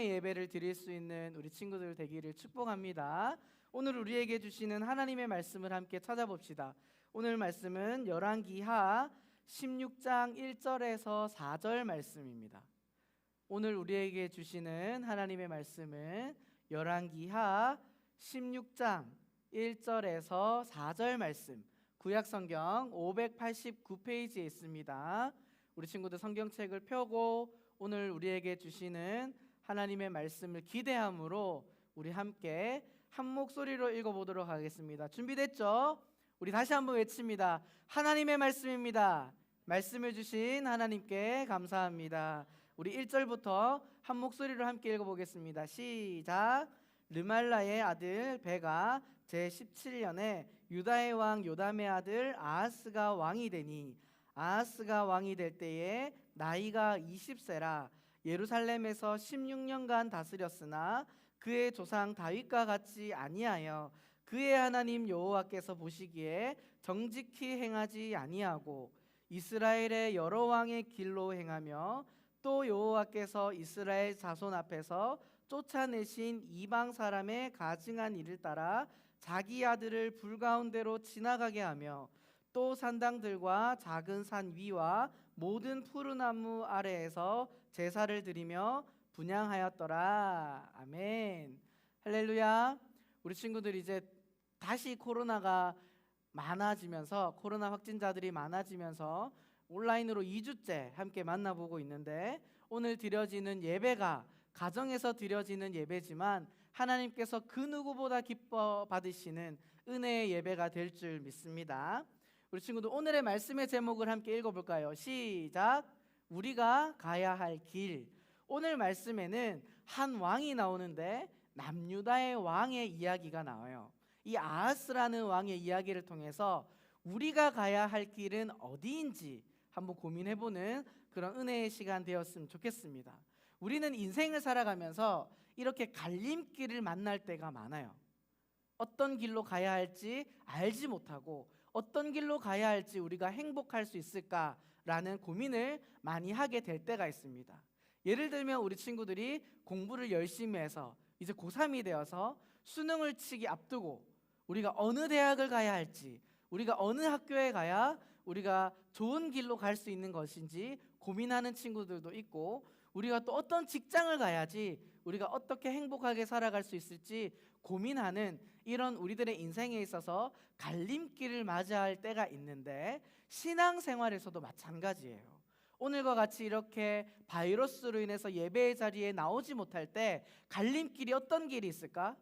은혜의 예배를 드릴 수 있는 우리 친구들 되기를 축복합니다. 오늘 우리에게 주시는 하나님의 말씀을 함께 찾아봅시다. 오늘 말씀은 열왕기하 16장 1절에서 4절 말씀입니다. 오늘 우리에게 주시는 하나님의 말씀은 열왕기하 16장 1절에서 4절 말씀, 구약성경 589페이지에 있습니다. 우리 친구들 성경책을 펴고 오늘 우리에게 주시는 하나님의 말씀을 기대함으로 우리 함께 한 목소리로 읽어보도록 하겠습니다. 준비됐죠? 우리 다시 한번 외칩니다. 하나님의 말씀입니다. 말씀을 주신 하나님께 감사합니다. 우리 1절부터 한 목소리로 함께 읽어보겠습니다. 시작. 르말라의 아들 베가 제17년에 유다의 왕 요담의 아들 아하스가 왕이 되니 아하스가 왕이 될 때에 나이가 20세라 예루살렘에서 16년간 다스렸으나 그의 조상 다윗과 같이 아니하여 그의 하나님 여호와께서 보시기에 정직히 행하지 아니하고 이스라엘의 여러 왕의 길로 행하며 또 여호와께서 이스라엘 자손 앞에서 쫓아내신 이방 사람의 가증한 일을 따라 자기 아들을 불 가운데로 지나가게 하며 또 산당들과 작은 산 위와 모든 푸른 나무 아래에서 제사를 드리며 분향하였더라. 아멘. 할렐루야. 우리 친구들 이제 다시 코로나가 많아지면서 코로나 확진자들이 많아지면서 온라인으로 2주째 함께 만나보고 있는데 오늘 드려지는 예배가 가정에서 드려지는 예배지만 하나님께서 그 누구보다 기뻐 받으시는 은혜의 예배가 될 줄 믿습니다. 우리 친구들 오늘의 말씀의 제목을 함께 읽어볼까요? 시작. 우리가 가야 할 길. 오늘 말씀에는 한 왕이 나오는데 남유다의 왕의 이야기가 나와요. 이 아하스라는 왕의 이야기를 통해서 우리가 가야 할 길은 어디인지 한번 고민해보는 그런 은혜의 시간 되었으면 좋겠습니다. 우리는 인생을 살아가면서 이렇게 갈림길을 만날 때가 많아요. 어떤 길로 가야 할지 알지 못하고 어떤 길로 가야 할지 우리가 행복할 수 있을까라는 고민을 많이 하게 될 때가 있습니다. 예를 들면 우리 친구들이 공부를 열심히 해서 이제 고3이 되어서 수능을 치기 앞두고 우리가 어느 대학을 가야 할지, 우리가 어느 학교에 가야 우리가 좋은 길로 갈 수 있는 것인지 고민하는 친구들도 있고, 우리가 또 어떤 직장을 가야지 우리가 어떻게 행복하게 살아갈 수 있을지 고민하는 이런 우리들의 인생에 있어서 갈림길을 맞이할 때가 있는데 신앙생활에서도 마찬가지예요. 오늘과 같이 이렇게 바이러스로 인해서 예배의 자리에 나오지 못할 때 갈림길이 어떤 길이 있을까?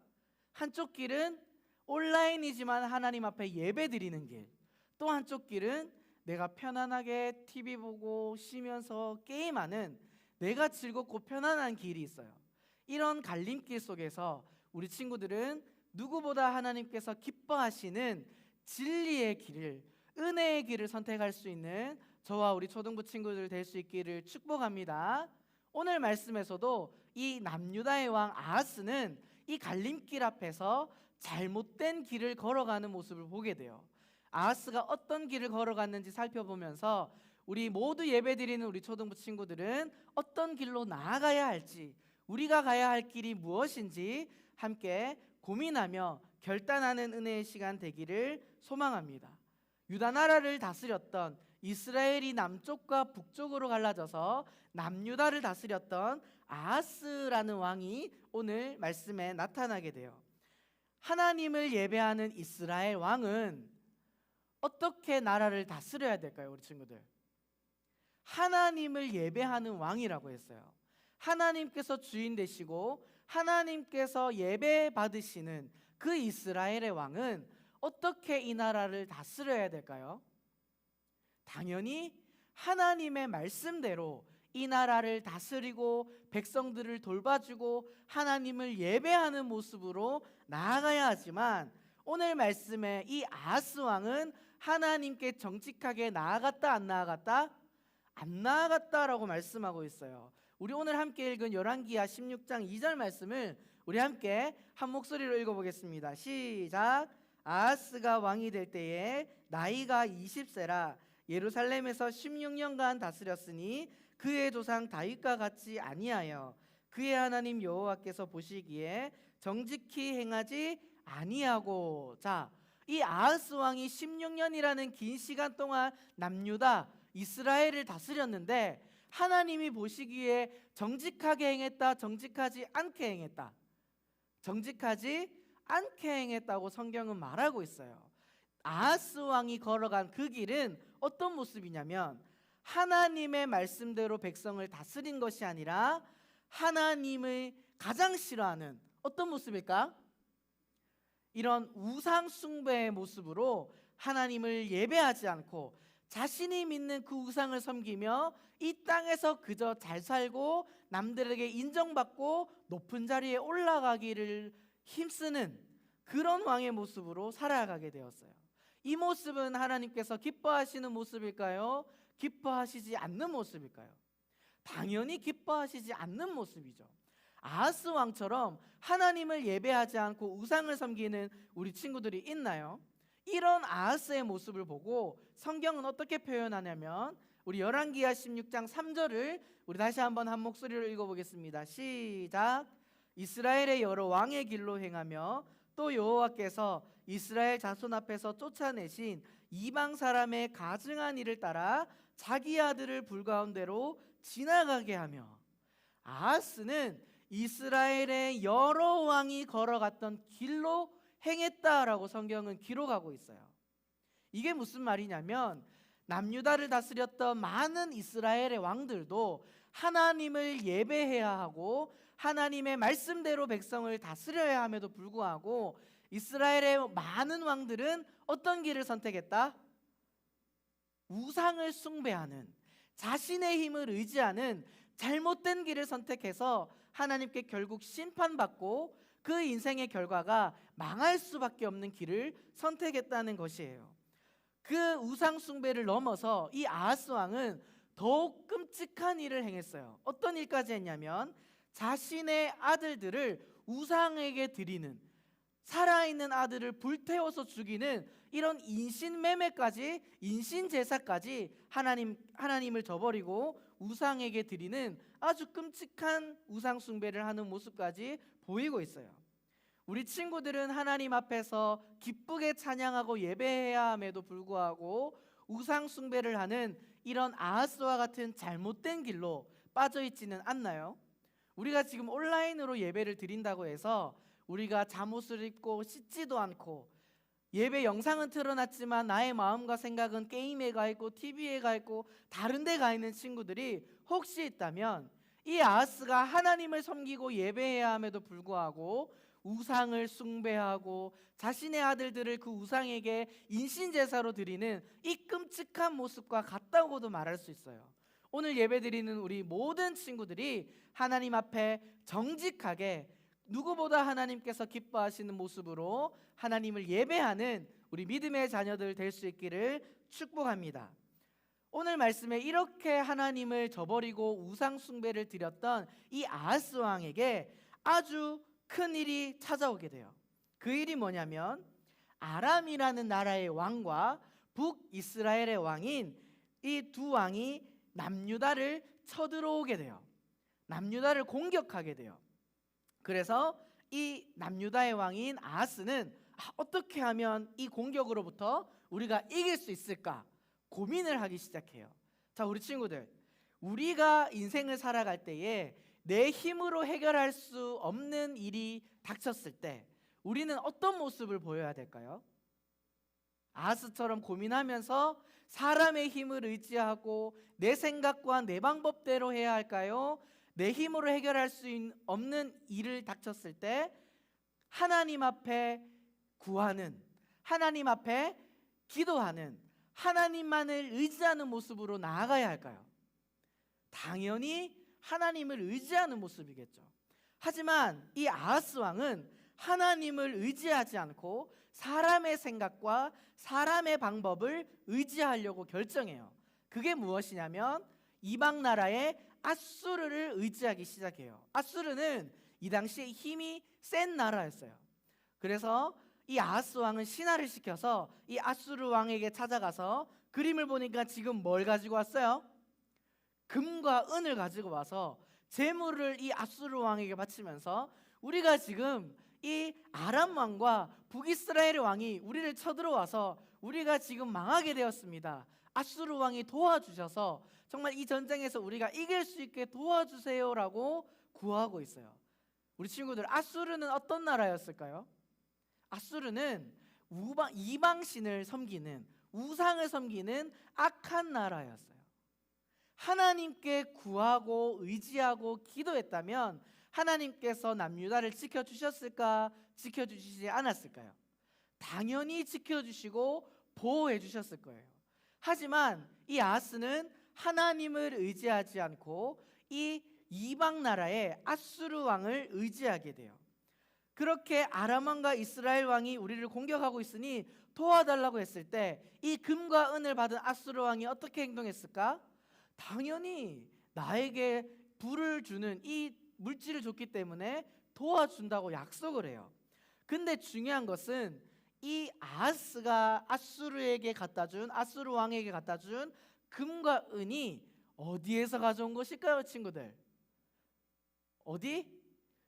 한쪽 길은 온라인이지만 하나님 앞에 예배 드리는 길, 또 한쪽 길은 내가 편안하게 TV 보고 쉬면서 게임하는 내가 즐겁고 편안한 길이 있어요. 이런 갈림길 속에서 우리 친구들은 누구보다 하나님께서 기뻐하시는 진리의 길을, 은혜의 길을 선택할 수 있는 저와 우리 초등부 친구들 될 수 있기를 축복합니다. 오늘 말씀에서도 이 남유다의 왕 아하스는 이 갈림길 앞에서 잘못된 길을 걸어가는 모습을 보게 돼요. 아하스가 어떤 길을 걸어갔는지 살펴보면서 우리 모두 예배드리는 우리 초등부 친구들은 어떤 길로 나아가야 할지, 우리가 가야 할 길이 무엇인지 함께 고민하며 결단하는 은혜의 시간 되기를 소망합니다. 유다 나라를 다스렸던 이스라엘이 남쪽과 북쪽으로 갈라져서 남유다를 다스렸던 아하스라는 왕이 오늘 말씀에 나타나게 돼요. 하나님을 예배하는 이스라엘 왕은 어떻게 나라를 다스려야 될까요, 우리 친구들? 하나님을 예배하는 왕이라고 했어요. 하나님께서 주인 되시고 하나님께서 예배 받으시는 그 이스라엘의 왕은 어떻게 이 나라를 다스려야 될까요? 당연히 하나님의 말씀대로 이 나라를 다스리고 백성들을 돌봐주고 하나님을 예배하는 모습으로 나아가야 하지만 오늘 말씀에 이 아하스 왕은 하나님께 정직하게 나아갔다 안 나아갔다? 안 나아갔다라고 말씀하고 있어요. 우리 오늘 함께 읽은 열왕기하 16장 2절 말씀을 우리 함께 한 목소리로 읽어보겠습니다. 시작. 아하스가 왕이 될 때에 나이가 20세라 예루살렘에서 16년간 다스렸으니 그의 조상 다윗과 같이 아니하여 그의 하나님 여호와께서 보시기에 정직히 행하지 아니하고. 자, 이 아하스 왕이 16년이라는 긴 시간 동안 남유다 이스라엘을 다스렸는데 하나님이 보시기에 정직하게 행했다, 정직하지 않게 행했다? 정직하지 않게 행했다고 성경은 말하고 있어요. 아하스 왕이 걸어간 그 길은 어떤 모습이냐면 하나님의 말씀대로 백성을 다스린 것이 아니라 하나님의 가장 싫어하는 어떤 모습일까? 이런 우상 숭배의 모습으로 하나님을 예배하지 않고 자신이 믿는 그 우상을 섬기며 이 땅에서 그저 잘 살고 남들에게 인정받고 높은 자리에 올라가기를 힘쓰는 그런 왕의 모습으로 살아가게 되었어요. 이 모습은 하나님께서 기뻐하시는 모습일까요? 기뻐하시지 않는 모습일까요? 당연히 기뻐하시지 않는 모습이죠. 아하스 왕처럼 하나님을 예배하지 않고 우상을 섬기는 우리 친구들이 있나요? 이런 아하스의 모습을 보고 성경은 어떻게 표현하냐면 우리 열왕기하 16장 3절을 우리 다시 한번 한 목소리로 읽어보겠습니다. 시작. 이스라엘의 여러 왕의 길로 행하며 또 여호와께서 이스라엘 자손 앞에서 쫓아내신 이방 사람의 가증한 일을 따라 자기 아들을 불가운데로 지나가게 하며. 아하스는 이스라엘의 여러 왕이 걸어갔던 길로 행했다라고 성경은 기록하고 있어요. 이게 무슨 말이냐면 남유다를 다스렸던 많은 이스라엘의 왕들도 하나님을 예배해야 하고 하나님의 말씀대로 백성을 다스려야 함에도 불구하고 이스라엘의 많은 왕들은 어떤 길을 선택했다? 우상을 숭배하는, 자신의 힘을 의지하는 잘못된 길을 선택해서 하나님께 결국 심판받고 그 인생의 결과가 망할 수밖에 없는 길을 선택했다는 것이에요. 그 우상 숭배를 넘어서 이 아하스 왕은 더욱 끔찍한 일을 행했어요. 어떤 일까지 했냐면 자신의 아들들을 우상에게 드리는, 살아있는 아들을 불태워서 죽이는 이런 인신매매까지, 인신제사까지 하나님을 저버리고 우상에게 드리는 아주 끔찍한 우상 숭배를 하는 모습까지 보이고 있어요. 우리 친구들은 하나님 앞에서 기쁘게 찬양하고 예배해야 함에도 불구하고 우상 숭배를 하는 이런 아하스와 같은 잘못된 길로 빠져 있지는 않나요? 우리가 지금 온라인으로 예배를 드린다고 해서 우리가 잠옷을 입고 씻지도 않고 예배 영상은 틀어놨지만 나의 마음과 생각은 게임에 가 있고 TV에 가 있고 다른 데 가 있는 친구들이 혹시 있다면 이 아하스가 하나님을 섬기고 예배해야 함에도 불구하고 우상을 숭배하고 자신의 아들들을 그 우상에게 인신제사로 드리는 이 끔찍한 모습과 같다고도 말할 수 있어요. 오늘 예배드리는 우리 모든 친구들이 하나님 앞에 정직하게 누구보다 하나님께서 기뻐하시는 모습으로 하나님을 예배하는 우리 믿음의 자녀들 될 수 있기를 축복합니다. 오늘 말씀에 이렇게 하나님을 저버리고 우상 숭배를 드렸던 이 아하스 왕에게 아주 큰 일이 찾아오게 돼요. 그 일이 뭐냐면 아람이라는 나라의 왕과 북이스라엘의 왕인 이 두 왕이 남유다를 쳐들어오게 돼요. 남유다를 공격하게 돼요. 그래서 이 남유다의 왕인 아하스는 어떻게 하면 이 공격으로부터 우리가 이길 수 있을까 고민을 하기 시작해요. 자, 우리 친구들, 우리가 인생을 살아갈 때에 내 힘으로 해결할 수 없는 일이 닥쳤을 때 우리는 어떤 모습을 보여야 될까요? 아하스처럼 고민하면서 사람의 힘을 의지하고 내 생각과 내 방법대로 해야 할까요? 내 힘으로 해결할 수 없는 일을 닥쳤을 때 하나님 앞에 구하는, 하나님 앞에 기도하는, 하나님만을 의지하는 모습으로 나아가야 할까요? 당연히 하나님을 의지하는 모습이겠죠. 하지만 이 아하스 왕은 하나님을 의지하지 않고 사람의 생각과 사람의 방법을 의지하려고 결정해요. 그게 무엇이냐면 이방 나라의 아수르를 의지하기 시작해요. 아수르는 이 당시에 힘이 센 나라였어요. 그래서 이 아하스 왕은 신하를 시켜서 이 아수르 왕에게 찾아가서 그림을 보니까 지금 뭘 가지고 왔어요? 금과 은을 가지고 와서 재물을 이 아수르 왕에게 바치면서 우리가 지금 이 아람 왕과 북이스라엘 왕이 우리를 쳐들어와서 우리가 지금 망하게 되었습니다. 아수르 왕이 도와주셔서 정말 이 전쟁에서 우리가 이길 수 있게 도와주세요라고 구하고 있어요. 우리 친구들, 아수르는 어떤 나라였을까요? 아수르는 이방신을 섬기는, 우상을 섬기는 악한 나라였어요. 하나님께 구하고 의지하고 기도했다면 하나님께서 남유다를 지켜주셨을까? 지켜주시지 않았을까요? 당연히 지켜주시고 보호해 주셨을 거예요. 하지만 이 아하스는 하나님을 의지하지 않고 이 이방 나라의 아수르 왕을 의지하게 돼요. 그렇게 아람 왕과 이스라엘 왕이 우리를 공격하고 있으니 도와달라고 했을 때 이 금과 은을 받은 아수르 왕이 어떻게 행동했을까? 당연히 나에게 불을 주는 이 물질을 줬기 때문에 도와준다고 약속을 해요. 근데 중요한 것은 이 아하스가 아수르에게 갖다 준, 아수르 왕에게 갖다 준 금과 은이 어디에서 가져온 것일까요, 친구들? 어디?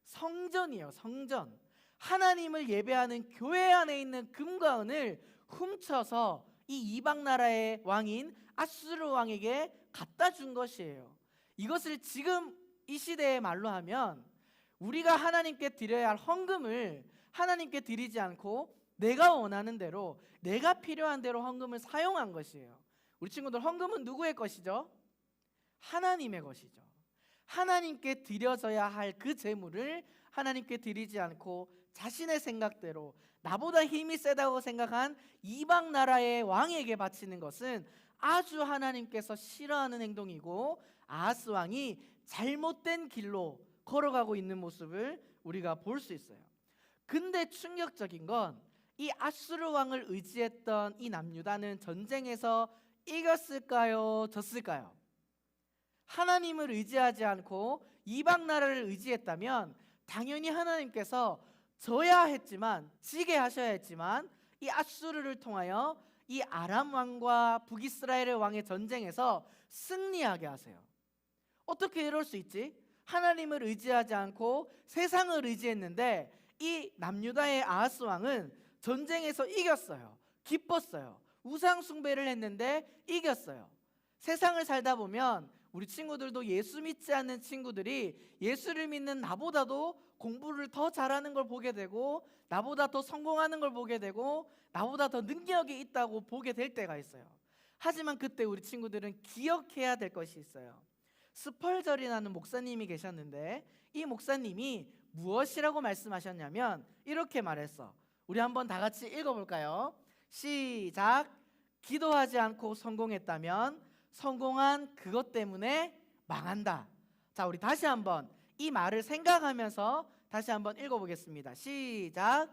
성전이에요. 성전. 하나님을 예배하는 교회 안에 있는 금과 은을 훔쳐서 이 이방 나라의 왕인 아수르 왕에게 갖다 준 것이에요. 이것을 지금 이 시대의 말로 하면 우리가 하나님께 드려야 할 헌금을 하나님께 드리지 않고 내가 원하는 대로, 내가 필요한 대로 헌금을 사용한 것이에요. 우리 친구들, 헌금은 누구의 것이죠? 하나님의 것이죠. 하나님께 드려져야 할 그 재물을 하나님께 드리지 않고 자신의 생각대로, 나보다 힘이 세다고 생각한 이방 나라의 왕에게 바치는 것은 아주 하나님께서 싫어하는 행동이고, 아하스 왕이 잘못된 길로 걸어가고 있는 모습을 우리가 볼 수 있어요. 근데 충격적인 건 이 아수르 왕을 의지했던 이 남유다는 전쟁에서 이겼을까요? 졌을까요? 하나님을 의지하지 않고 이방 나라를 의지했다면 당연히 하나님께서 져야 했지만, 지게 하셔야 했지만 이 아수르를 통하여 이 아람 왕과 북이스라엘 왕의 전쟁에서 승리하게 하세요. 어떻게 이럴 수 있지? 하나님을 의지하지 않고 세상을 의지했는데 이 남유다의 아하스 왕은 전쟁에서 이겼어요. 기뻤어요. 우상 숭배를 했는데 이겼어요. 세상을 살다 보면 우리 친구들도 예수 믿지 않는 친구들이 예수를 믿는 나보다도 공부를 더 잘하는 걸 보게 되고, 나보다 더 성공하는 걸 보게 되고, 나보다 더 능력이 있다고 보게 될 때가 있어요. 하지만 그때 우리 친구들은 기억해야 될 것이 있어요. 스펄전이라는 목사님이 계셨는데 이 목사님이 무엇이라고 말씀하셨냐면 이렇게 말했어. 우리 한번 다 같이 읽어볼까요? 시작. 기도하지 않고 성공했다면 성공한 그것 때문에 망한다. 자, 우리 다시 한번 이 말을 생각하면서 다시 한번 읽어보겠습니다. 시작.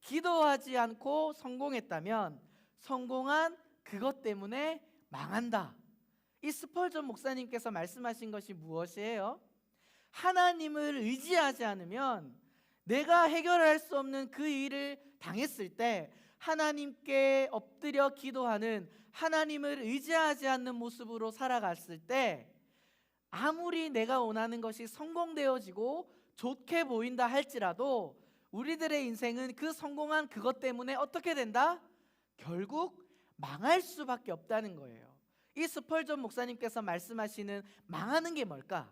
기도하지 않고 성공했다면 성공한 그것 때문에 망한다. 이 스펄전 목사님께서 말씀하신 것이 무엇이에요? 하나님을 의지하지 않으면 내가 해결할 수 없는 그 일을 당했을 때 하나님께 엎드려 기도하는, 하나님을 의지하지 않는 모습으로 살아갔을 때 아무리 내가 원하는 것이 성공되어지고 좋게 보인다 할지라도 우리들의 인생은 그 성공한 그것 때문에 어떻게 된다? 결국 망할 수밖에 없다는 거예요. 이 스펄전 목사님께서 말씀하시는 망하는 게 뭘까?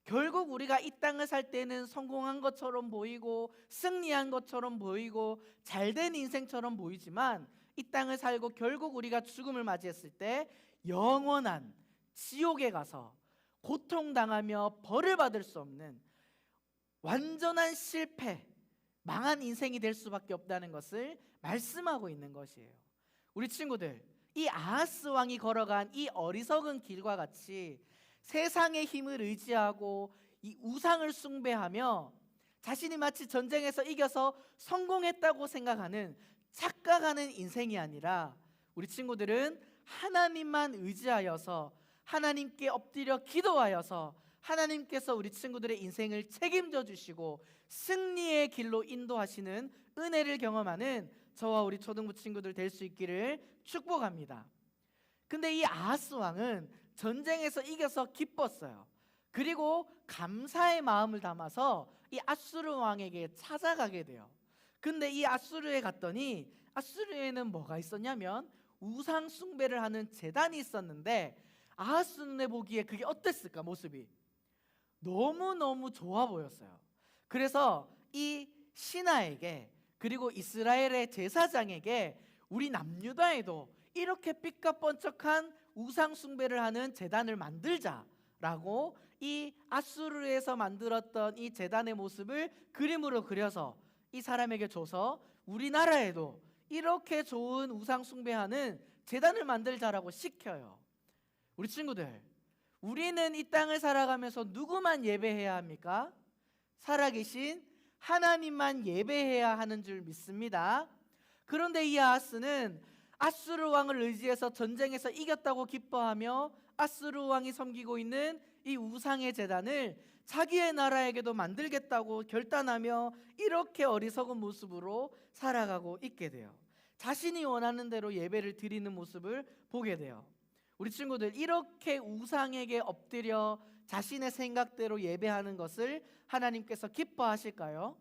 결국 우리가 이 땅을 살 때는 성공한 것처럼 보이고 승리한 것처럼 보이고 잘된 인생처럼 보이지만 이 땅을 살고 결국 우리가 죽음을 맞이했을 때 영원한 지옥에 가서 고통당하며 벌을 받을 수 없는 완전한 실패, 망한 인생이 될 수밖에 없다는 것을 말씀하고 있는 것이에요. 우리 친구들, 이 아하스 왕이 걸어간 이 어리석은 길과 같이 세상의 힘을 의지하고 이 우상을 숭배하며 자신이 마치 전쟁에서 이겨서 성공했다고 생각하는, 착각하는 인생이 아니라 우리 친구들은 하나님만 의지하여서 하나님께 엎드려 기도하여서 하나님께서 우리 친구들의 인생을 책임져 주시고 승리의 길로 인도하시는 은혜를 경험하는 저와 우리 초등부 친구들 될 수 있기를 축복합니다. 근데 이 아하스 왕은 전쟁에서 이겨서 기뻤어요. 그리고 감사의 마음을 담아서 이 아수르 왕에게 찾아가게 돼요. 근데 이 아수르에 갔더니 아수르에는 뭐가 있었냐면 우상 숭배를 하는 제단이 있었는데 아하스 눈에 보기에 그게 어땠을까? 모습이 너무너무 좋아 보였어요. 그래서 이 신하에게 그리고 이스라엘의 제사장에게 우리 남유다에도 이렇게 삐까뻔쩍한 우상 숭배를 하는 제단을 만들자라고 이 아수르에서 만들었던 이 제단의 모습을 그림으로 그려서 이 사람에게 줘서 우리나라에도 이렇게 좋은 우상 숭배하는 제단을 만들자라고 시켜요. 우리 친구들, 우리는 이 땅을 살아가면서 누구만 예배해야 합니까? 살아계신 하나님만 예배해야 하는 줄 믿습니다. 그런데 이 아하스는 아수르 왕을 의지해서 전쟁에서 이겼다고 기뻐하며 아수르 왕이 섬기고 있는 이 우상의 제단을 자기의 나라에게도 만들겠다고 결단하며 이렇게 어리석은 모습으로 살아가고 있게 돼요. 자신이 원하는 대로 예배를 드리는 모습을 보게 돼요. 우리 친구들, 이렇게 우상에게 엎드려 자신의 생각대로 예배하는 것을 하나님께서 기뻐하실까요?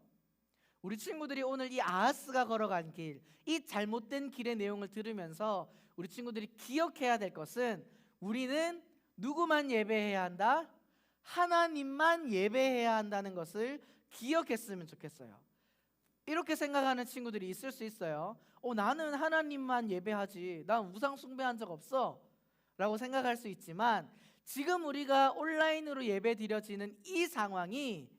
우리 친구들이 오늘 이 아하스가 걸어간 길, 이 잘못된 길의 내용을 들으면서 우리 친구들이 기억해야 될 것은 우리는 누구만 예배해야 한다? 하나님만 예배해야 한다는 것을 기억했으면 좋겠어요. 이렇게 생각하는 친구들이 있을 수 있어요. 나는 하나님만 예배하지, 난 우상 숭배한 적 없어 라고 생각할 수 있지만, 지금 우리가 온라인으로 예배 드려지는 이 상황이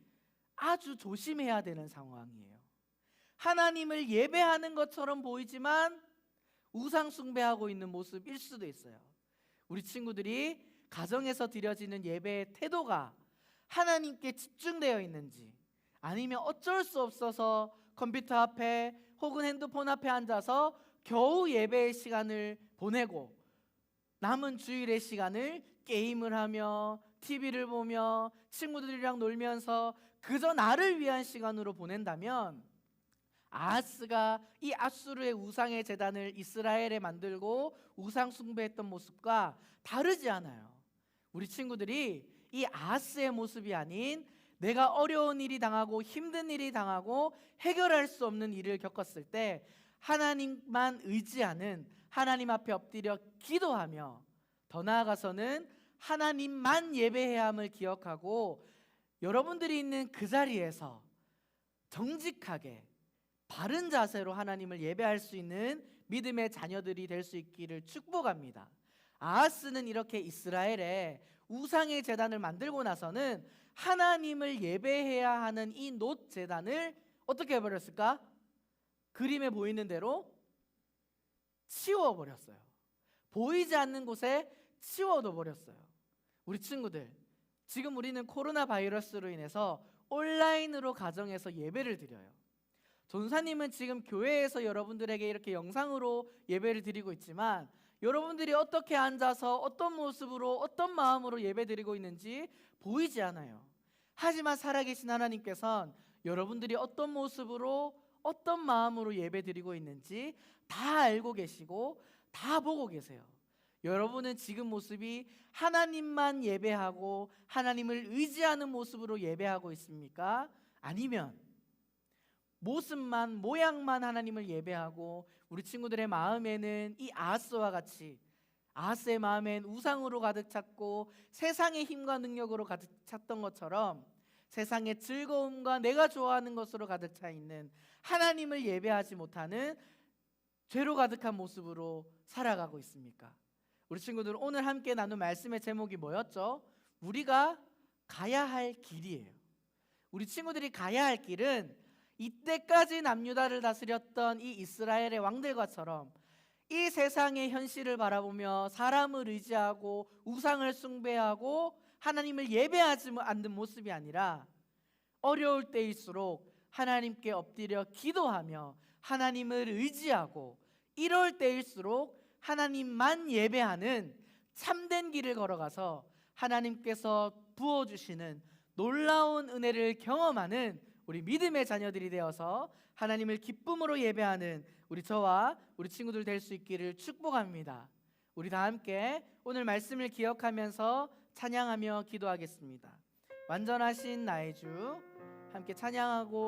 아주 조심해야 되는 상황이에요. 하나님을 예배하는 것처럼 보이지만 우상 숭배하고 있는 모습일 수도 있어요. 우리 친구들이 가정에서 드려지는 예배의 태도가 하나님께 집중되어 있는지, 아니면 어쩔 수 없어서 컴퓨터 앞에 혹은 핸드폰 앞에 앉아서 겨우 예배의 시간을 보내고 남은 주일의 시간을 게임을 하며 TV를 보며 친구들이랑 놀면서 그저 나를 위한 시간으로 보낸다면, 아하스가 이 아수르의 우상의 제단을 이스라엘에 만들고 우상 숭배했던 모습과 다르지 않아요. 우리 친구들이 이 아하스의 모습이 아닌 내가 어려운 일이 당하고 힘든 일이 당하고 해결할 수 없는 일을 겪었을 때 하나님만 의지하는, 하나님 앞에 엎드려 기도하며 더 나아가서는 하나님만 예배해야 함을 기억하고 여러분들이 있는 그 자리에서 정직하게 바른 자세로 하나님을 예배할 수 있는 믿음의 자녀들이 될 수 있기를 축복합니다. 아하스는 이렇게 이스라엘에 우상의 제단을 만들고 나서는 하나님을 예배해야 하는 이 놋 제단을 어떻게 해버렸을까? 그림에 보이는 대로 치워버렸어요. 보이지 않는 곳에 치워둬 버렸어요. 우리 친구들, 지금 우리는 코로나 바이러스로 인해서 온라인으로 가정에서 예배를 드려요. 전사님은 지금 교회에서 여러분들에게 이렇게 영상으로 예배를 드리고 있지만, 여러분들이 어떻게 앉아서 어떤 모습으로 어떤 마음으로 예배 드리고 있는지 보이지 않아요. 하지만 살아계신 하나님께서는 여러분들이 어떤 모습으로 어떤 마음으로 예배 드리고 있는지 다 알고 계시고 다 보고 계세요. 여러분은 지금 모습이 하나님만 예배하고 하나님을 의지하는 모습으로 예배하고 있습니까? 아니면 모습만, 모양만 하나님을 예배하고 우리 친구들의 마음에는 이 아하스와 같이, 아하스의 마음엔 우상으로 가득 찼고 세상의 힘과 능력으로 가득 찼던 것처럼 세상의 즐거움과 내가 좋아하는 것으로 가득 차 있는, 하나님을 예배하지 못하는 죄로 가득한 모습으로 살아가고 있습니까? 우리 친구들, 오늘 함께 나눈 말씀의 제목이 뭐였죠? 우리가 가야 할 길이에요. 우리 친구들이 가야 할 길은 이때까지 남유다를 다스렸던 이 이스라엘의 왕들과처럼 이 세상의 현실을 바라보며 사람을 의지하고 우상을 숭배하고 하나님을 예배하지 않는 모습이 아니라, 어려울 때일수록 하나님께 엎드려 기도하며 하나님을 의지하고 이럴 때일수록 하나님만 예배하는 참된 길을 걸어가서 하나님께서 부어주시는 놀라운 은혜를 경험하는 우리 믿음의 자녀들이 되어서 하나님을 기쁨으로 예배하는 우리 저와 우리 친구들 될 수 있기를 축복합니다. 우리 다 함께 오늘 말씀을 기억하면서 찬양하며 기도하겠습니다. 완전하신 나의 주 함께 찬양하고